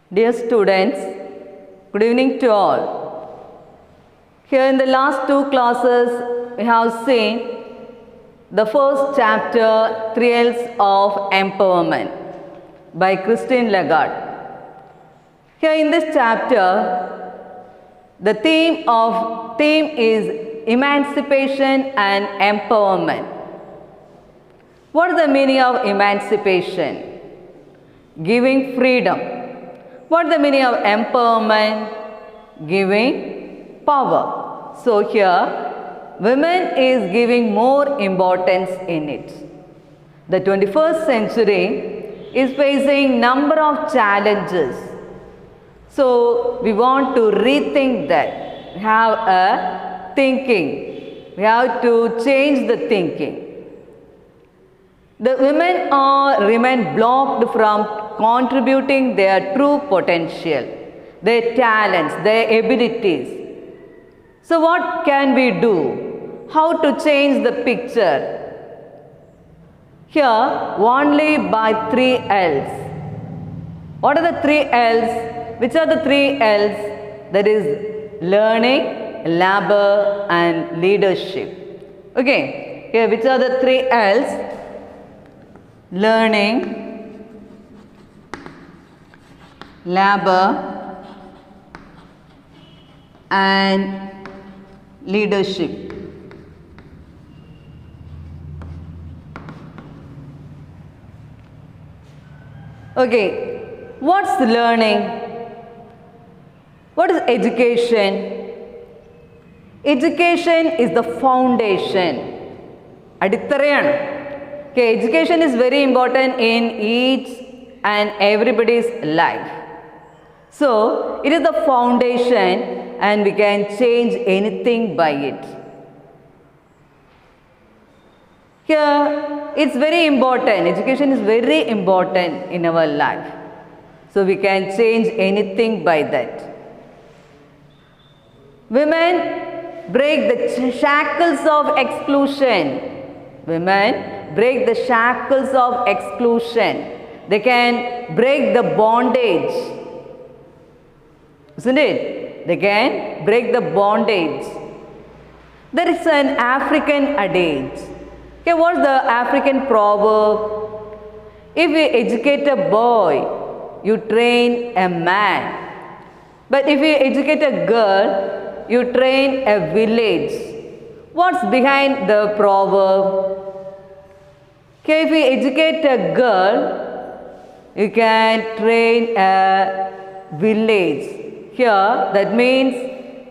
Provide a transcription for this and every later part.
Dear students, good evening to all. Here in the last two classes, we have seen the first chapter, Thrills of Empowerment by Christine Lagarde. Here in this chapter, the theme is emancipation and empowerment. What is the meaning of emancipation? Giving freedom. What is the meaning of empowerment? Giving power. So here, women is giving more importance in it. The 21st century is facing number of challenges. So we want to rethink that. We have a thinking. We have to change the thinking. The women remain blocked from contributing their true potential, their talents, their abilities. So what can we do? How to change the picture? Here, only by 3 L's. What are the 3 L's? Which are the 3 L's? That is learning, labor and leadership. Okay, here which are the 3 L's? Learning, labor and leadership. Okay, what's learning? What is education? Education is the foundation. Okay, education is very important in each and everybody's life. So, it is the foundation and we can change anything by it. Here, it's very important. Education is very important in our life. So, we can change anything by that. Women break the shackles of exclusion. Women break the shackles of exclusion. They can break the bondage. Isn't it? They can break the bondage. There is an African adage. Okay, what's the African proverb? If you educate a boy, you train a man. But if you educate a girl, you train a village. What's behind the proverb? Okay, if you educate a girl, you can train a village. Here, that means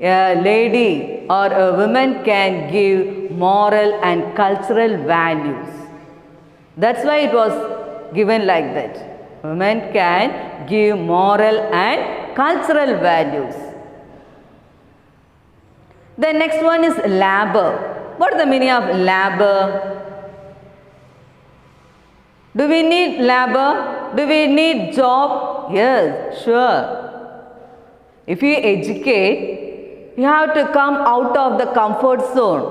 a lady or a woman can give moral and cultural values. That's why it was given like that. Women can give moral and cultural values. The next one is labor. What is the meaning of labor? Do we need labor? Do we need job? Yes, sure. If you educate, you have to come out of the comfort zone.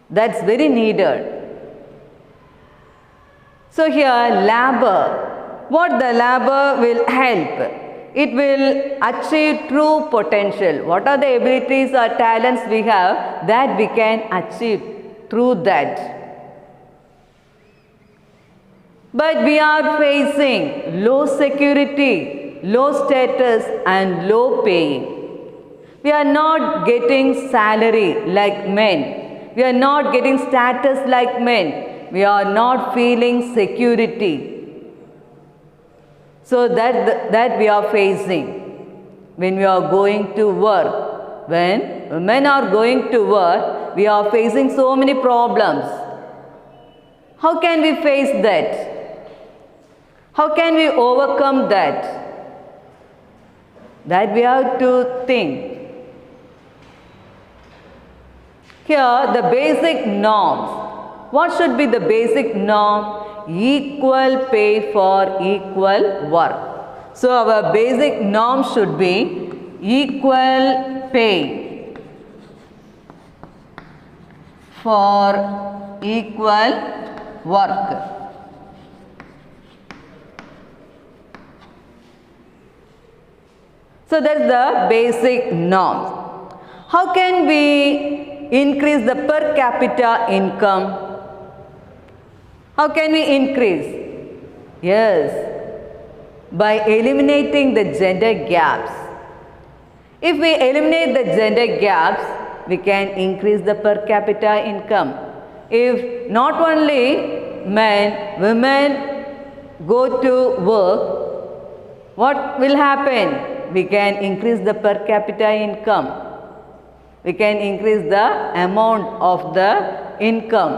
That's very needed. So here, labor. What the labor will help? It will achieve true potential. What are the abilities or talents we have that we can achieve through that? But we are facing low security, low status and low paying. We are not getting salary like men. We are not getting status like men. We are not feeling security. So that we are facing when we are going to work. When women are going to work, we are facing so many problems. How can we face that? How can we overcome that? That we have to think. Here, the basic norms. What should be the basic norm? Equal pay for equal work. So, our basic norm should be equal pay for equal work. So that's the basic norms. How can we increase the per capita income? How can we increase? Yes, by eliminating the gender gaps. If we eliminate the gender gaps, we can increase the per capita income. If not only men, women go to work, what will happen? We can increase the per capita income. We can increase the amount of the income.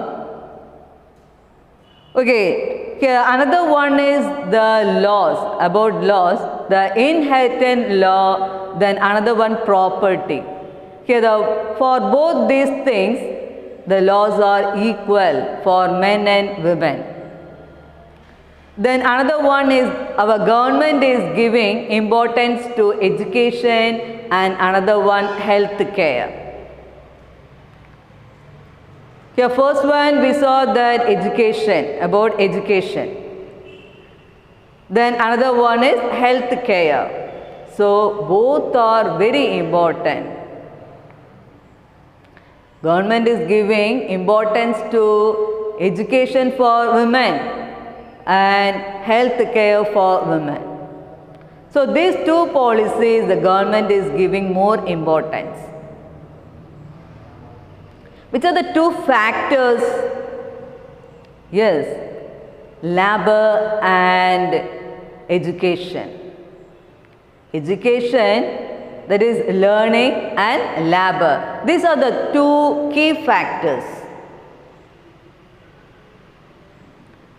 Okay, here another one is the laws, about laws, the inheritance law, then another one property. Here for both these things, the laws are equal for men and women. Then another one is our government is giving importance to education, and another one health care. Here first one we saw that education, about education. Then another one is health care. So both are very important. Government is giving importance to education for women and health care for women. So these two policies the government is giving more importance. Which are the two factors? Yes, labor and education. Education, that is learning, and labor. These are the two key factors.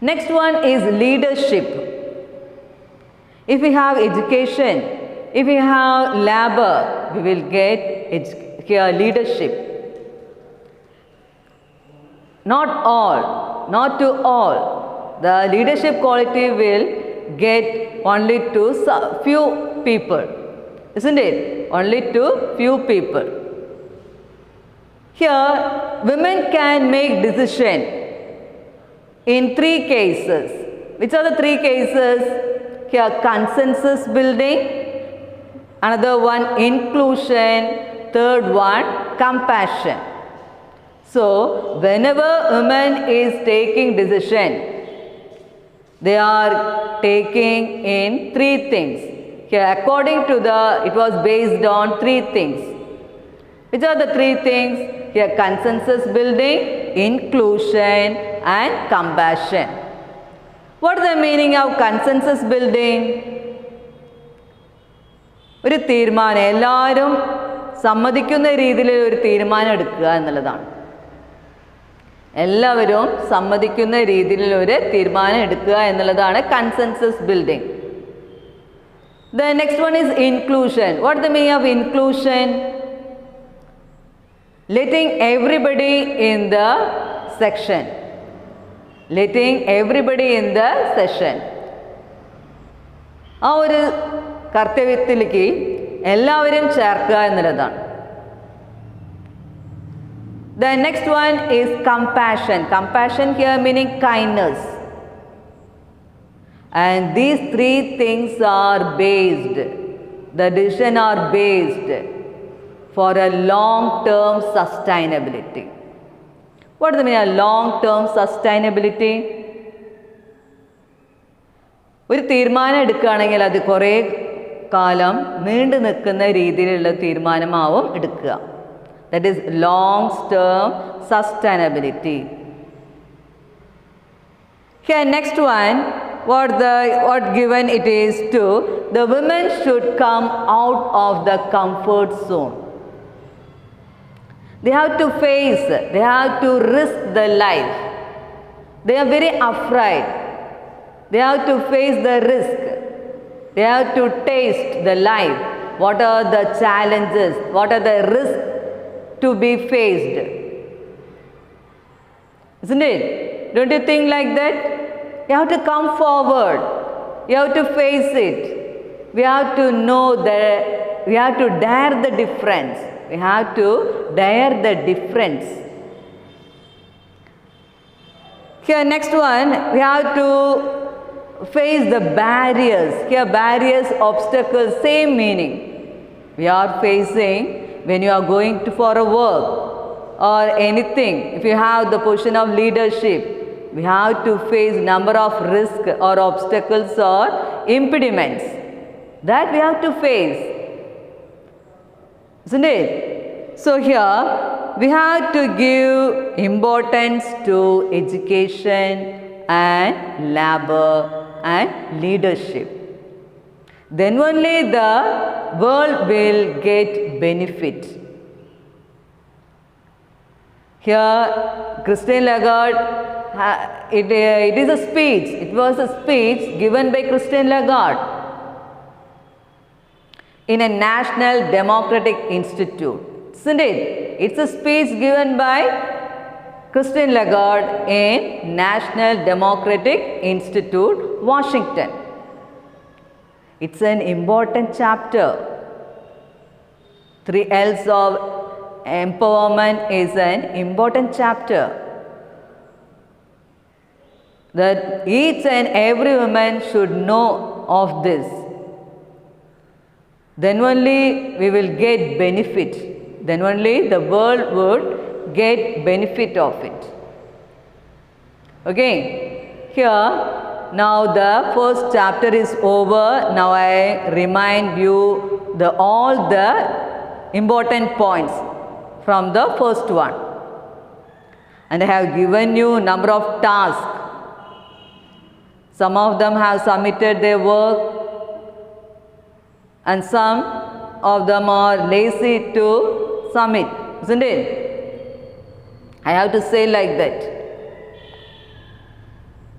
Next one is leadership. If we have education, if we have labor, we will get leadership. Not all, not to all. The leadership quality will get only to few people, isn't it? Only to few people. Here, women can make decision in 3 cases. Which are the 3 cases? Here, consensus building, another one inclusion, third one compassion. So, whenever women is taking decision, they are taking in 3 things. Here, according to it was based on 3 things. Which are the 3 things? Here, consensus building, inclusion, and compassion. What is the meaning of consensus building? ഒരു തീരുമാനം, എല്ലാവരും സമ്മതിക്കുന്ന രീതിയിൽ ഒരു തീരുമാനം എടുക്കുക എന്നുള്ളതാണ്. എല്ലാവരും സമ്മതിക്കുന്ന രീതിയിൽ ഒരു തീരുമാനം എടുക്കുക എന്നുള്ളതാണ് consensus building. The next one is inclusion. What is the meaning of inclusion? Letting everybody in the section. Letting everybody in the session. ആ ഒരു കർത്തവ്യത്തിലേക്ക് എല്ലാവരും ചേർക്കുക എന്നുള്ളതാണ്. The next one is compassion. Compassion here meaning kindness. And these 3 things are based, the decision are based for a long-term sustainability. What does it mean, a long-term sustainability? ഒരു തീരുമാനം എടുക്കുകയാണെങ്കിൽ അത് കുറേ കാലം നീണ്ടു നിൽക്കുന്ന രീതിയിലുള്ള തീരുമാനമാവും എടുക്കുക. That is long-term sustainability. Here next one, what given it is to, the women should come out of the comfort zone. They have to face, they have to risk the life. They are very afraid. They have to face the risk. They have to taste the life. What are the challenges? What are the risks to be faced? Isn't it? Don't you think like that? You have to come forward. You have to face it. We have to know that we have to dare the difference. We have to dare the difference. Here next one, we have to face the barriers. Here barriers, obstacles, same meaning. we are facing when you are going to for a work or anything. If you have the position of leadership, we have to face number of risks or obstacles or impediments that we have to face. Isn't it? So here we have to give importance to education and labor and leadership. Then only the world will get benefit. Here Christine Lagarde, it is a speech. It was a speech given by Christine Lagarde in a National Democratic Institute. Isn't it? It's a speech given by Christine Lagarde in National Democratic Institute, Washington. It's an important chapter. 3 L's of empowerment is an important chapter that each and every woman should know of this. Then only we will get benefit. Then only the world would get benefit of it. Okay. Here, now the first chapter is over. Now I remind you all the important points from the first one. And I have given you number of tasks. Some of them have submitted their work, and some of them are lazy to submit, isn't it? I have to say like that.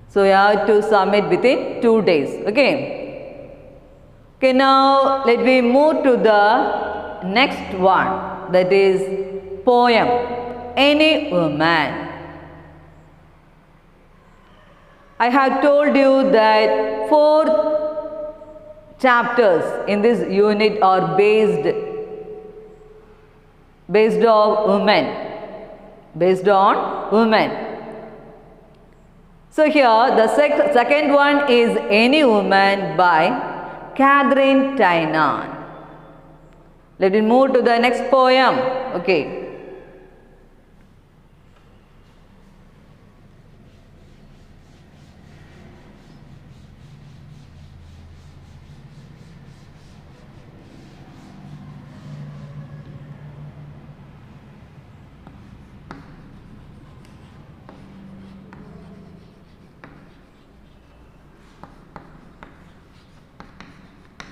So you have to submit within 2 days. Okay. Okay, now let me move to the next one, that is poem, Any Woman. I have told you that 4 chapters in this unit are based on women. So here the second one is Any Woman by Catherine Tynan. Let me move to the next poem. Okay.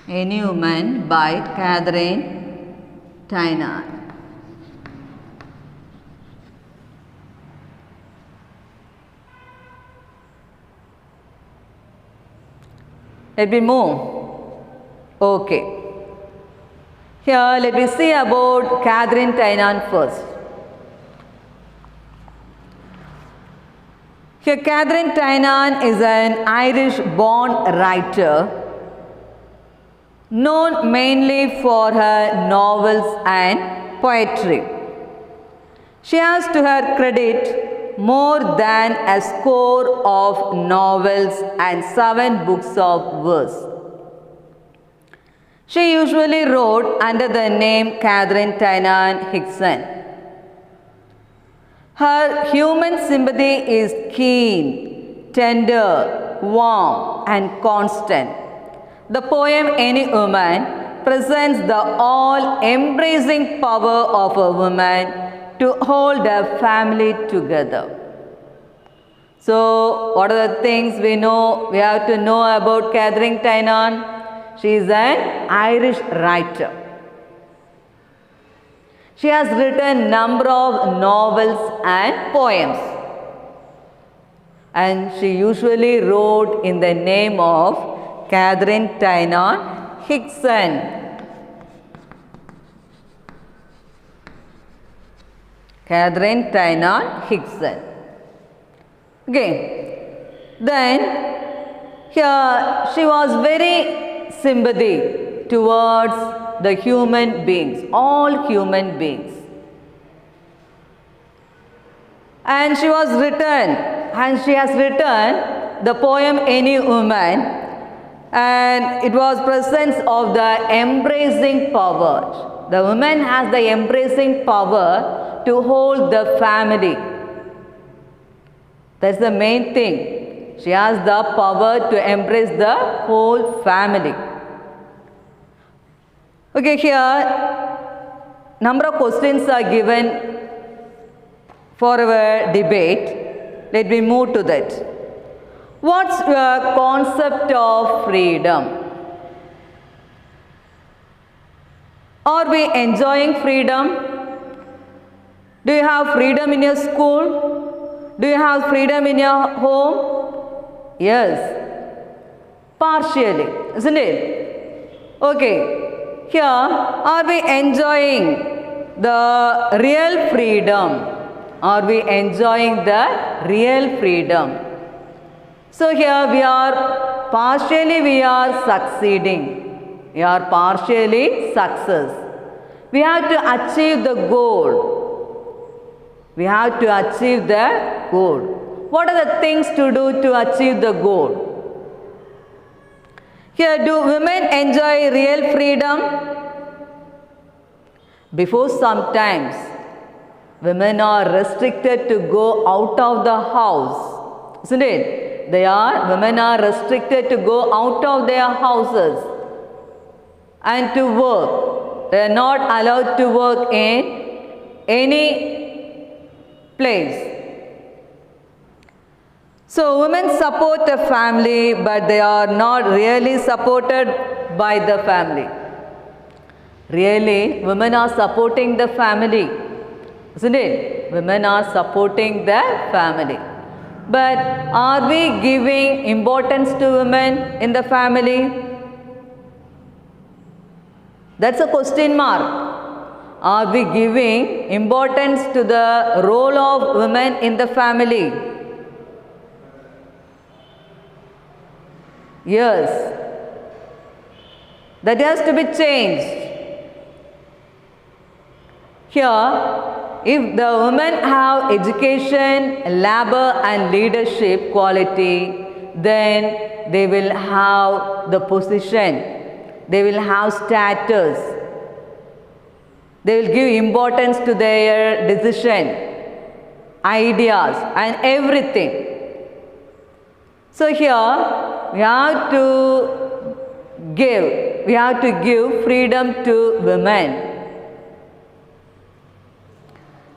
Any Woman by Catherine Tynan. Let me move. Okay. Here let me see about Catherine Tynan first. Here Catherine Tynan is an Irish-born writer known mainly for her novels and poetry. She has to her credit more than a score of novels and 7 books of verse. She usually wrote under the name Catherine Tynan Hickson. Her human sympathy is keen, tender, warm, and constant. The poem Any Woman presents the all-embracing power of a woman to hold a family together. So, what are the things we have to know about Catherine Tynan? She is an Irish writer. She has written number of novels and poems. And she usually wrote in the name of Catherine Tynan Hickson. Catherine Tynan Hickson. Okay. Then here she was very sympathy towards the human beings, all human beings. And she has written the poem Any Woman And it was presence of the embracing power. The woman has the embracing power to hold the family. That's the main thing. She has the power to embrace the whole family. Okay, here number of questions are given for our debate. Let me move to that. What's your concept of freedom? Are we enjoying freedom? Do you have freedom in your school? Do you have freedom in your home? Yes. Partially, isn't it? Okay. Here, are we enjoying the real freedom? Are we enjoying the real freedom? So here we are succeeding. We are partially success. We have to achieve the goal. We have to achieve the goal. What are the things to do to achieve the goal? Here, do women enjoy real freedom? Before sometimes, women are restricted to go out of the house, isn't it? Women are restricted to go out of their houses and to work. They are not allowed to work in any place. So women support a family, but they are not really supported by the family. Really, women are supporting the family, isn't it? Women are supporting the family. But are we giving importance to women in the family? That's a question mark. Are we giving importance to the role of women in the family? Yes. That has to be changed. Here, if the women have education, labor and leadership quality, then they will have the position, they will have status, they will give importance to their decision, ideas and everything. So here we have to give freedom to women.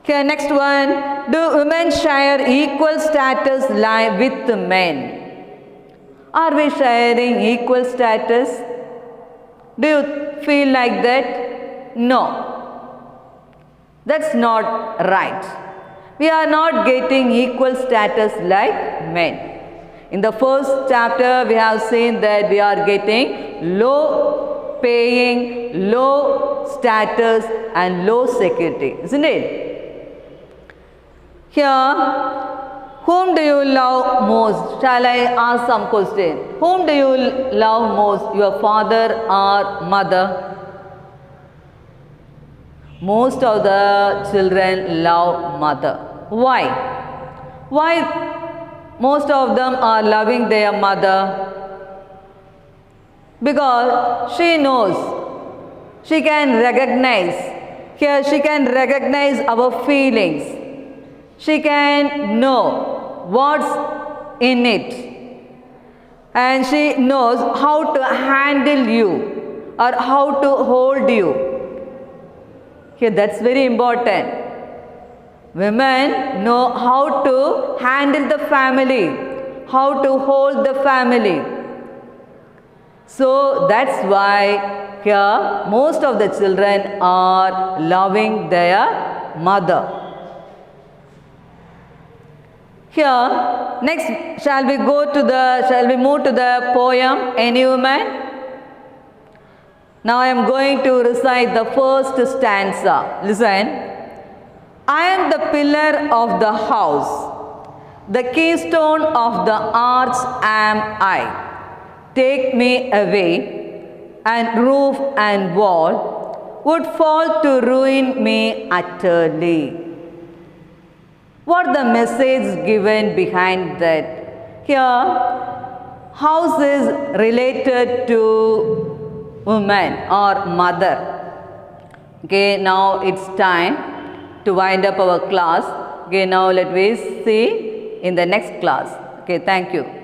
Okay, next one. Do women share equal status with men? Are we sharing equal status? Do you feel like that? No. That's not right. We are not getting equal status like men. In the first chapter, we have seen that we are getting low paying, low status and low security, isn't it? Here, whom do you love most? Shall I ask some question? Whom do you love most, your father or mother? Most of the children love mother. Why? Why most of them are loving their mother? Because she knows, she can recognize, here she can recognize our feelings. She can know what's in it. And she knows how to handle you or how to hold you. Here that's very important. Women know how to handle the family, how to hold the family. So that's why here most of the children are loving their mother. Here, next, shall we move to the poem, Any Woman? Now I am going to recite the first stanza. Listen. I am the pillar of the house, the keystone of the arch am I. Take me away, and roof and wall would fall to ruin me utterly. What the message given behind that? Here, House is related to woman or mother. Okay, now it's time to wind up our class. Okay, now let me see in the next class. Okay, thank you.